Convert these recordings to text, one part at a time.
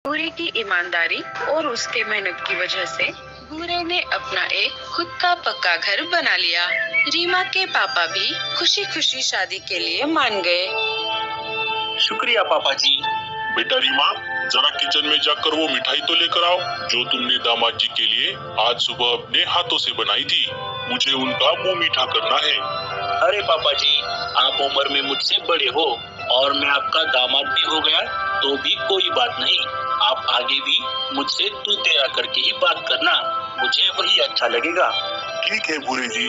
भूरे की ईमानदारी और उसके मेहनत की वजह से भूरे ने अपना एक खुद का पक्का घर बना लिया। रीमा के पापा भी खुशी खुशी शादी के लिए मान गए। शुक्रिया पापा जी। बेटा रीमा, जरा किचन में जाकर वो मिठाई तो लेकर आओ जो तुमने दामाद जी के लिए आज सुबह अपने हाथों से बनाई थी। मुझे उनका मुंह मीठा करना है। अरे पापा जी, आप उम्र में मुझसे बड़े हो और मैं आपका दामाद भी हो गया तो भी कोई बात नहीं। आप आगे भी मुझसे तू तेरा करके ही बात करना, मुझे वही अच्छा लगेगा। ठीक है भूरे जी।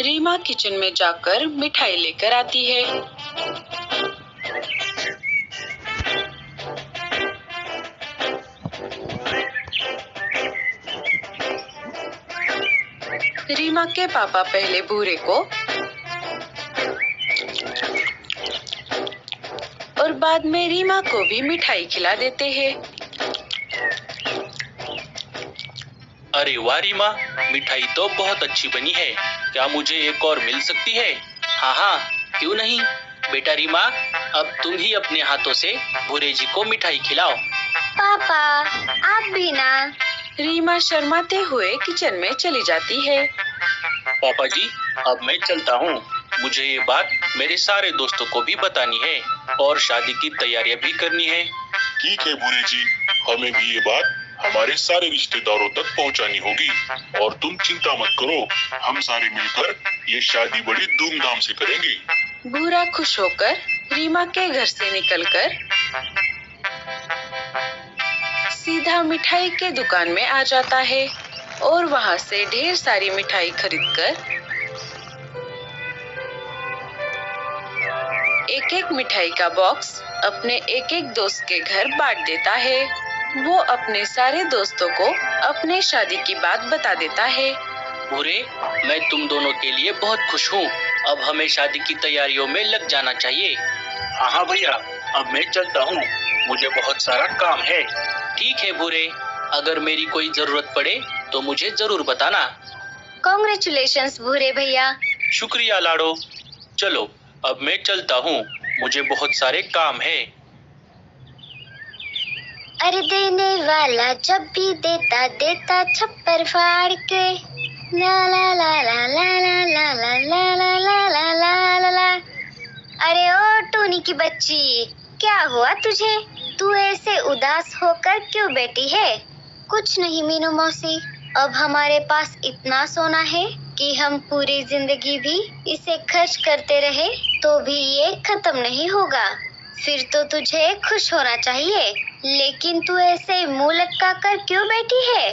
रीमा किचन में जाकर मिठाई लेकर आती है। रीमा के पापा पहले भूरे को और बाद में रीमा को भी मिठाई खिला देते हैं। अरे वाह रीमा, मिठाई तो बहुत अच्छी बनी है। क्या मुझे एक और मिल सकती है? हाँ हाँ, क्यों नहीं। बेटा रीमा, अब तुम ही अपने हाथों से भूरे जी को मिठाई खिलाओ। पापा आप भी ना। रीमा शर्माते हुए किचन में चली जाती है। पापा जी, अब मैं चलता हूँ। मुझे ये बात मेरे सारे दोस्तों को भी बतानी है और शादी की तैयारियां भी करनी है। ठीक है भूरे जी, हमें भी ये बात हमारे सारे रिश्तेदारों तक पहुंचानी होगी। और तुम चिंता मत करो, हम सारे मिलकर ये शादी बड़ी धूमधाम से करेंगे। भूरा खुश होकर रीमा के घर से निकलकर सीधा मिठाई के दुकान में आ जाता है और वहाँ से ढेर सारी मिठाई खरीदकर एक एक मिठाई का बॉक्स अपने एक एक दोस्त के घर बांट देता है। वो अपने सारे दोस्तों को अपने शादी की बात बता देता है। भूरे, मैं तुम दोनों के लिए बहुत खुश हूँ। अब हमें शादी की तैयारियों में लग जाना चाहिए। हाँ हाँ भैया, अब मैं चलता हूँ, मुझे बहुत सारा काम है। ठीक है भूरे, अगर मेरी कोई जरूरत पड़े तो मुझे जरूर बताना। कॉन्ग्रेचुलेशंस भूरे भैया। शुक्रिया लाडो। चलो अब मैं चलता हूँ, मुझे बहुत सारे काम है। अरे देने वाला जब भी देता देता छप्पर फाड़ के। ला ला ला ला ला ला ला ला ला ला ला ला ला ला ला। अरे ओ टूनी की बच्ची, क्या हुआ तुझे? तू ऐसे उदास होकर क्यों बैठी है? कुछ नहीं मीनू मौसी, अब हमारे पास इतना सोना है कि हम पूरी जिंदगी भी इसे खर्च करते रहे तो भी ये खत्म नहीं होगा। फिर तो तुझे खुश होना चाहिए, लेकिन तू ऐसे मुंह लटका कर क्यों बैठी है?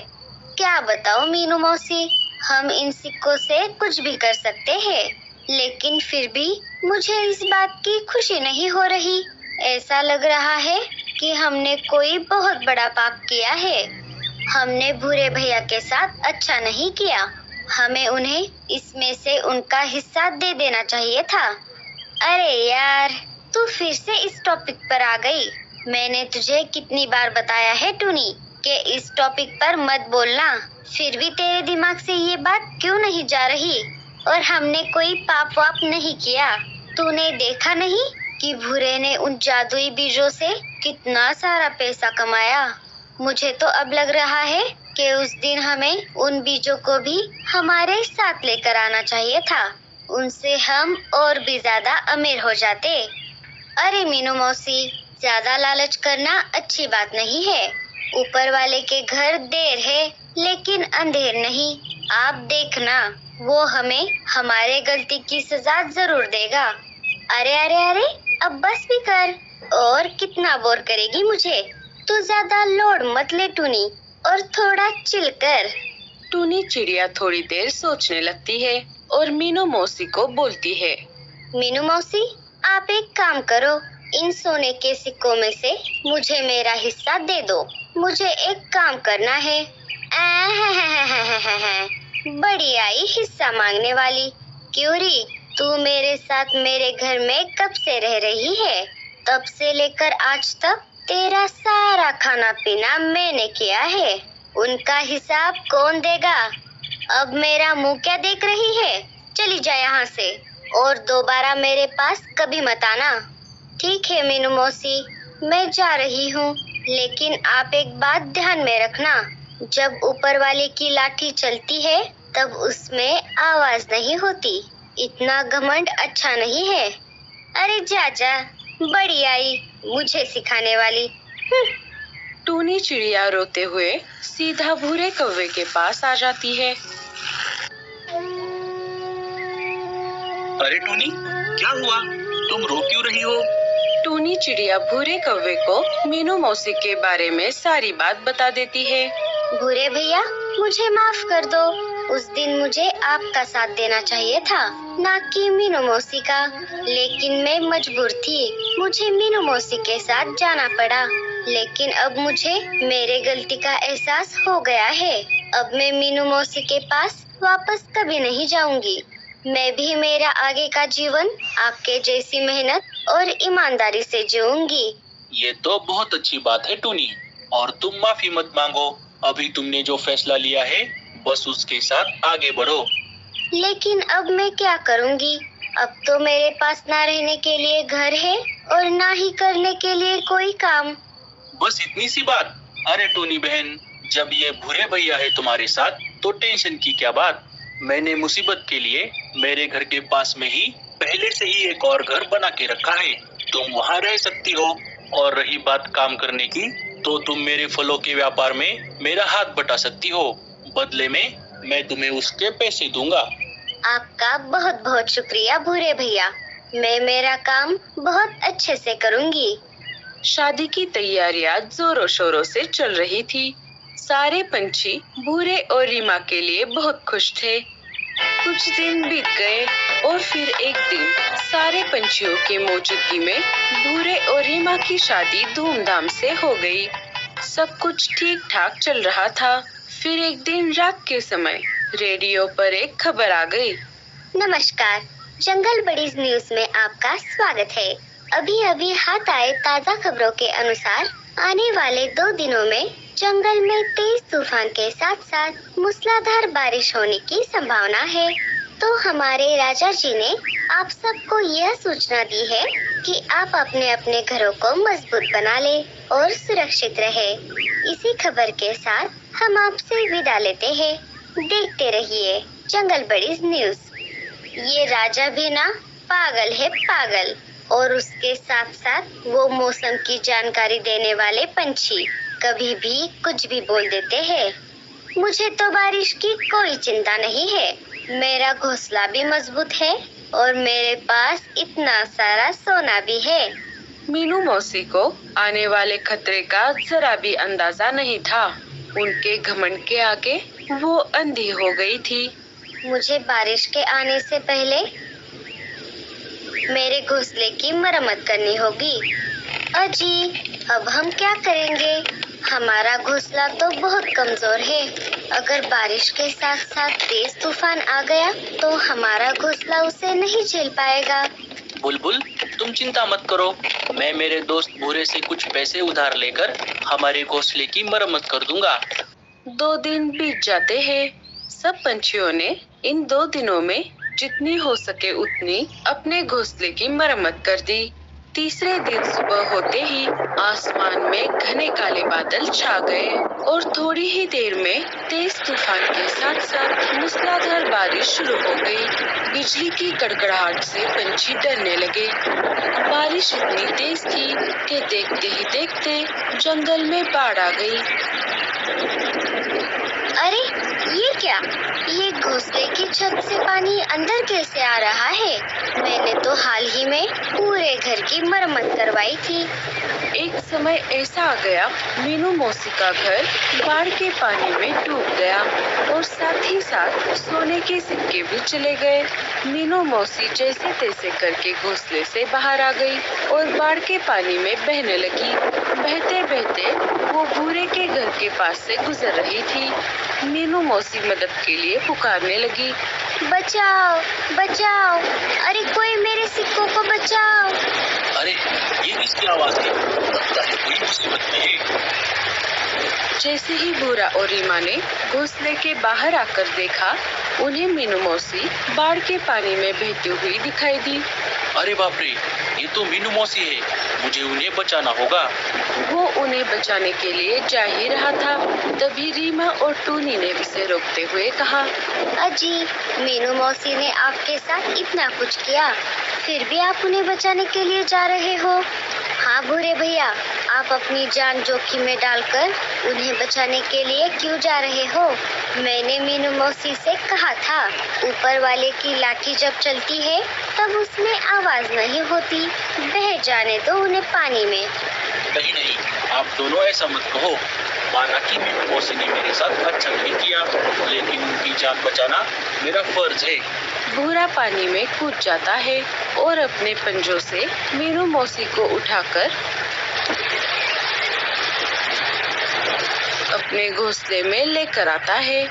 क्या बताओ मीनू मौसी, हम इन सिक्कों से कुछ भी कर सकते हैं, लेकिन फिर भी मुझे इस बात की खुशी नहीं हो रही। ऐसा लग रहा है कि हमने कोई बहुत बड़ा पाप किया है। हमने भूरे भैया के साथ अच्छा नहीं किया। हमें उन्हें इसमें से उनका हिस्सा दे देना चाहिए था। अरे यार, तू फिर से इस टॉपिक पर आ गई। मैंने तुझे कितनी बार बताया है टूनी कि इस टॉपिक पर मत बोलना, फिर भी तेरे दिमाग से ये बात क्यों नहीं जा रही? और हमने कोई पाप वाप नहीं किया। तूने देखा नहीं कि भूरे ने उन जादुई बीजों से कितना सारा पैसा कमाया? मुझे तो अब लग रहा है कि उस दिन हमें उन बीजों को भी हमारे साथ लेकर आना चाहिए था। उनसे हम और भी ज्यादा अमीर हो जाते। अरे मीनू मौसी, ज्यादा लालच करना अच्छी बात नहीं है। ऊपर वाले के घर देर है लेकिन अंधेर नहीं। आप देखना, वो हमें हमारे गलती की सजा जरूर देगा। अरे अरे अरे, अब बस भी कर, और कितना बोर करेगी मुझे? तू ज्यादा लोड मत ले टूनी, और थोड़ा चिल कर। टूनी चिड़िया थोड़ी देर सोचने लगती है और मीनू मौसी को बोलती है। मीनू मौसी, आप एक काम करो, इन सोने के सिक्कों में से मुझे मेरा हिस्सा दे दो। मुझे एक काम करना है। बड़ी आई हिस्सा मांगने वाली। क्यों री, तू मेरे साथ मेरे घर में कब से रह रही है? तब से लेकर आज तक तेरा सारा खाना पीना मैंने किया है। उनका हिसाब कौन देगा? अब मेरा मुंह क्या देख रही है? चली जा यहाँ से और दोबारा मेरे पास कभी मत आना। ठीक है मीनू मौसी, मैं जा रही हूँ। लेकिन आप एक बात ध्यान में रखना, जब ऊपर वाले की लाठी चलती है तब उसमें आवाज नहीं होती। इतना घमंड अच्छा नहीं है। अरे जा, बड़ी आई मुझे सिखाने वाली। टूनी चिड़िया रोते हुए सीधा भूरे कौवे के पास आ जाती है। अरे टूनी, क्या हुआ? तुम रो क्यों रही हो? टूनी चिड़िया भूरे कौवे को मीनू मौसी के बारे में सारी बात बता देती है। भूरे भैया, मुझे माफ कर दो। उस दिन मुझे आपका साथ देना चाहिए था, ना कि मीनू मौसी का। लेकिन मैं मजबूर थी, मुझे मीनू मौसी के साथ जाना पड़ा। लेकिन अब मुझे मेरे गलती का एहसास हो गया है। अब मैं मीनू मौसी के पास वापस कभी नहीं जाऊंगी। मैं भी मेरा आगे का जीवन आपके जैसी मेहनत और ईमानदारी से जीऊंगी। ये तो बहुत अच्छी बात है टूनी, और तुम माफी मत मांगो। अभी तुमने जो फैसला लिया है बस उसके साथ आगे बढ़ो। लेकिन अब मैं क्या करूंगी? अब तो मेरे पास ना रहने के लिए घर है और ना ही करने के लिए कोई काम। बस इतनी सी बात? अरे टूनी बहन, जब ये भूरे भैया है तुम्हारे साथ तो टेंशन की क्या बात। मैंने मुसीबत के लिए मेरे घर के पास में ही पहले से ही एक और घर बना के रखा है। तुम वहाँ रह सकती हो। और रही बात काम करने की, तो तुम मेरे फलों के व्यापार में मेरा हाथ बटा सकती हो। बदले में मैं तुम्हें उसके पैसे दूंगा। आपका बहुत बहुत शुक्रिया भूरे भैया। मैं मेरा काम बहुत अच्छे से करूंगी। शादी की तैयारियां जोरों शोरों से चल रही थी। सारे पंछी भूरे और रीमा के लिए बहुत खुश थे। कुछ दिन बीत गए और फिर एक दिन सारे पंछियों की मौजूदगी में भूरे और रीमा की शादी धूमधाम से हो गई। सब कुछ ठीक ठाक चल रहा था। फिर एक दिन रात के समय रेडियो पर एक खबर आ गई। नमस्कार, जंगल बडीज न्यूज में आपका स्वागत है। अभी अभी हाथ आए ताज़ा खबरों के अनुसार आने वाले 2 दिनों में जंगल में तेज तूफान के साथ साथ मूसलाधार बारिश होने की संभावना है। तो हमारे राजा जी ने आप सबको यह सूचना दी है कि आप अपने अपने घरों को मजबूत बना ले और सुरक्षित रहे। इसी खबर के साथ हम आपसे विदा लेते हैं। देखते रहिए जंगल बडीज न्यूज। ये राजा भी ना पागल है, पागल। और उसके साथ साथ वो मौसम की जानकारी देने वाले पंछी कभी भी कुछ भी बोल देते हैं। मुझे तो बारिश की कोई चिंता नहीं है। मेरा घोंसला भी मजबूत है और मेरे पास इतना सारा सोना भी है। मीनू मौसी को आने वाले खतरे का जरा भी अंदाजा नहीं था। उनके घमंड के आगे वो अंधी हो गई थी। मुझे बारिश के आने से पहले मेरे घोंसले की मरम्मत करनी होगी। अजी, अब हम क्या करेंगे? हमारा घोंसला तो बहुत कमजोर है। अगर बारिश के साथ साथ तेज तूफान आ गया तो हमारा घोंसला उसे नहीं झेल पाएगा। बुलबुल, तुम चिंता मत करो। मैं मेरे दोस्त भूरे से कुछ पैसे उधार लेकर हमारे घोंसले की मरम्मत कर दूंगा। 2 दिन बीत जाते हैं। सब पंछियों ने इन 2 दिनों में जितनी हो सके उतनी अपने घोंसले की मरम्मत कर दी। तीसरे दिन सुबह होते ही आसमान में घने काले बादल छा गए और थोड़ी ही देर में तेज तूफान के साथ साथ मूसलाधार बारिश शुरू हो गई। बिजली की कड़कड़ाहट से पंछी डरने लगे। बारिश इतनी तेज थी कि देखते ही देखते जंगल में बाढ़ आ गई। अरे ये क्या? ये घोंसले की छत से पानी अंदर कैसे आ रहा है? मैंने तो हाल ही में पूरे घर की मरम्मत करवाई थी। एक समय ऐसा आ गया, मीनू मौसी का घर बाढ़ के पानी में डूब गया और साथ ही साथ सोने के सिक्के भी चले गए। मीनू मौसी जैसे तैसे करके घोंसले से बाहर आ गई और बाढ़ के पानी में बहने लगी। बहते बहते वो भूरे के घर के पास से गुजर रही थी। मीनू मौसी मदद के लिए पुकारने लगी, बचाओ, बचाओ! अरे कोई मेरे सिक्कों को बचाओ! अरे ये किसकी आवाज है? लगता है कोई मुसीबत में है। जैसे ही भूरा और रीमा ने घोंसले के बाहर आकर देखा, उन्हें मीनू मौसी बाढ़ के पानी में बहती हुई दिखाई दी। अरे बाप रे, ये तो मीनू मौसी है, मुझे उन्हें बचाना होगा। वो उन्हें बचाने के लिए जा ही रहा था, तभी रीमा और टूनी ने उसे रोकते हुए कहा, अजी, मीनू मौसी ने आपके साथ इतना कुछ किया, फिर भी आप उन्हें बचाने के लिए जा रहे हो। हाँ भूरे भैया, आप अपनी जान जोखिम में डालकर उन्हें बचाने के लिए क्यों जा रहे हो? मैंने मीनू मौसी से कहा था, ऊपर वाले की लाठी जब चलती है तब उसमें आवाज नहीं होती, बह जाने दो उन्हें पानी में। नहीं नहीं, आप दोनों ऐसा मत कहो। माना कि मीनू मौसी ने मेरे साथ अच्छा नहीं किया, लेकिन उनकी जान बचाना मेरा फर्ज है। भूरा पानी में कूद जाता है और अपने पंजों से मीनू मौसी को उठाकर अपने घोंसले में लेकर आता है।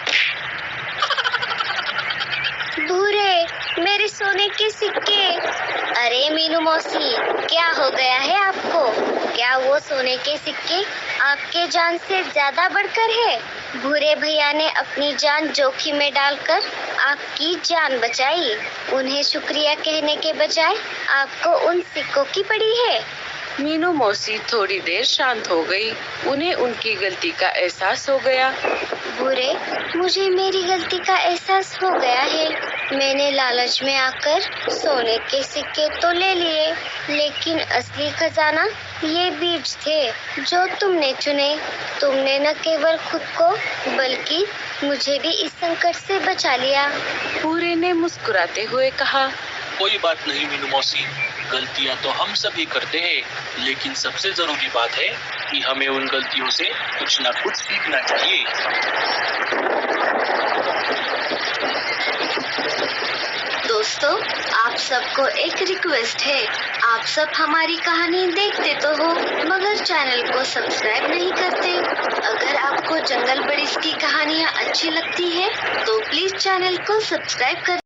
भूरे, मेरे सोने के सिक्के। अरे मीनू मौसी, क्या हो गया है आपको? क्या वो सोने के सिक्के आपके जान से ज्यादा बढ़कर है? भूरे भैया ने अपनी जान जोखिम में डालकर आपकी जान बचाई, उन्हें शुक्रिया कहने के बजाय आपको उन सिक्कों की पड़ी है। मीनू मौसी थोड़ी देर शांत हो गई। उन्हें उनकी गलती का एहसास हो गया। भूरे, मुझे मेरी गलती का एहसास हो गया है। मैंने लालच में आकर सोने के सिक्के तो ले लिए, लेकिन असली खजाना ये बीज थे जो तुमने चुने। तुमने न केवल खुद को बल्कि मुझे भी इस संकट से बचा लिया। भूरे ने मुस्कुराते हुए कहा, कोई बात नहीं मीनू मौसी, गलतियां तो हम सभी करते हैं, लेकिन सबसे जरूरी बात है कि हमें उन गलतियों से कुछ न कुछ सीखना चाहिए। दोस्तों, आप सबको एक रिक्वेस्ट है, आप सब हमारी कहानी देखते तो हो मगर चैनल को सब्सक्राइब नहीं करते। अगर आपको जंगल बड़ीज की कहानियाँ अच्छी लगती है तो प्लीज चैनल को सब्सक्राइब कर